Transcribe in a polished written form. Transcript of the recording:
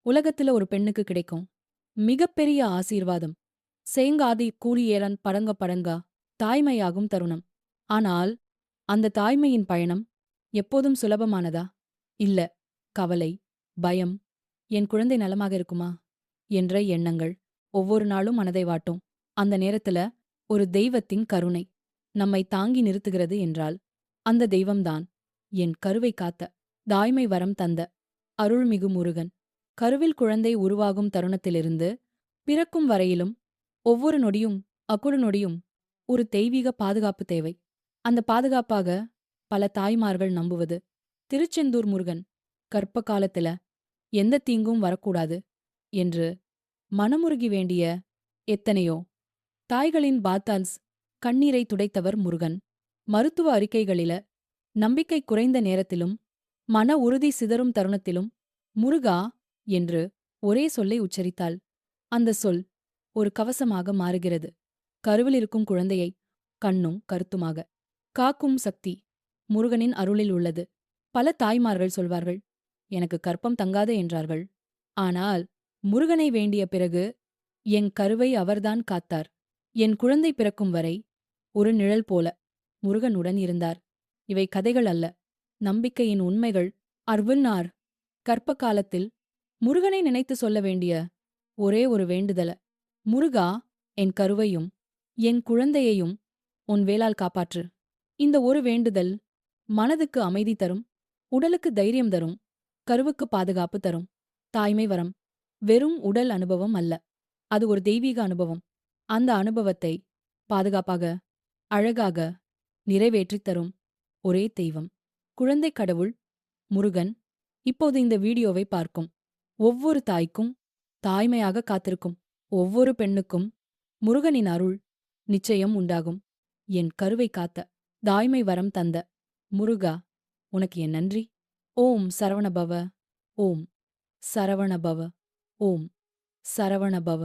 உலகத்துல ஒரு பெண்ணுக்கு கிடைக்கும் மிகப்பெரிய ஆசீர்வாதம். சேங்காதி கூலியேறன் படங்க படங்கா தாய்மையாகும் தருணம். ஆனால் அந்த தாய்மையின் பயணம் எப்போதும் சுலபமானதா? இல்ல. கவலை, பயம், என் குழந்தை நலமாக இருக்குமா என்ற எண்ணங்கள் ஒவ்வொரு நாளும் மனதை வாட்டும். அந்த நேரத்துல ஒரு தெய்வத்தின் கருணை நம்மை தாங்கி நிறுத்துகிறது என்றால் அந்த தெய்வம்தான் என் கருவை காத்த தாய்மை வரம் தந்த அருள்மிகு முருகன். கருவில் குழந்தை உருவாகும் தருணத்திலிருந்து பிறக்கும் வரையிலும் ஒவ்வொரு நொடியும் அக்குடு நொடியும் ஒரு தெய்வீக பாதுகாப்பு தேவை. அந்த பாதுகாப்பாக பல தாய்மார்கள் நம்புவது திருச்செந்தூர் முருகன் கர்ப்ப காலத்துல எந்த தீங்கும் வரக்கூடாது என்று மனமுருகி வேண்டிய எத்தனையோ தாய்களின் பாத்தால்ஸ் கண்ணீரை துடைத்தவர் முருகன். மருத்துவ அறிக்கைகளில நம்பிக்கை குறைந்த நேரத்திலும் மன உறுதி சிதறும் தருணத்திலும் முருகா என்று ஒரே சொல்லை உச்சரித்தாள். அந்த சொல் ஒரு கவசமாக மாறுகிறது. கருவில் இருக்கும் குழந்தையை கண்ணும் கருத்துமாக காக்கும் சக்தி முருகனின் அருளில் உள்ளது. பல தாய்மார்கள் சொல்வார்கள், எனக்கு கர்ப்பம் தங்காது என்றார்கள். ஆனால் முருகனை வேண்டிய பிறகு என் கருவை அவர்தான் காத்தார். என் குழந்தை பிறக்கும் வரை ஒரு நிழல் போல முருகனுடன் இருந்தார். இவை கதைகள் அல்ல, நம்பிக்கையின் உண்மைகள். அர்வின்னார் கர்ப்ப காலத்தில் முருகனை நினைத்து சொல்ல வேண்டிய ஒரே ஒரு வேண்டுதல, முருகா, என் கருவையும் என் குழந்தையையும் உன் வேலால் காப்பாற்று. இந்த ஒரு வேண்டுதல் மனதுக்கு அமைதி தரும், உடலுக்கு தைரியம் தரும், கருவுக்கு பாதுகாப்பு தரும். தாய்மை வரம் வெறும் உடல் அனுபவம் அல்ல, அது ஒரு தெய்வீக அனுபவம். அந்த அனுபவத்தை பாதுகாப்பாக, அழகாக நிறைவேற்றித் தரும் ஒரே தெய்வம் குழந்தை கடவுள் முருகன். இப்போது இந்த வீடியோவை பார்க்கும் ஒவ்வொரு தாய்க்கும், தாய்மையாக காத்திருக்கும் ஒவ்வொரு பெண்ணுக்கும் முருகனின் அருள் நிச்சயம் உண்டாகும். என் கருவை காத்த தாய்மை வரம் தந்த முருகா, உனக்கு என் நன்றி. ஓம் சரவணபவ. ஓம் சரவணபவ. ஓம் சரவணபவ.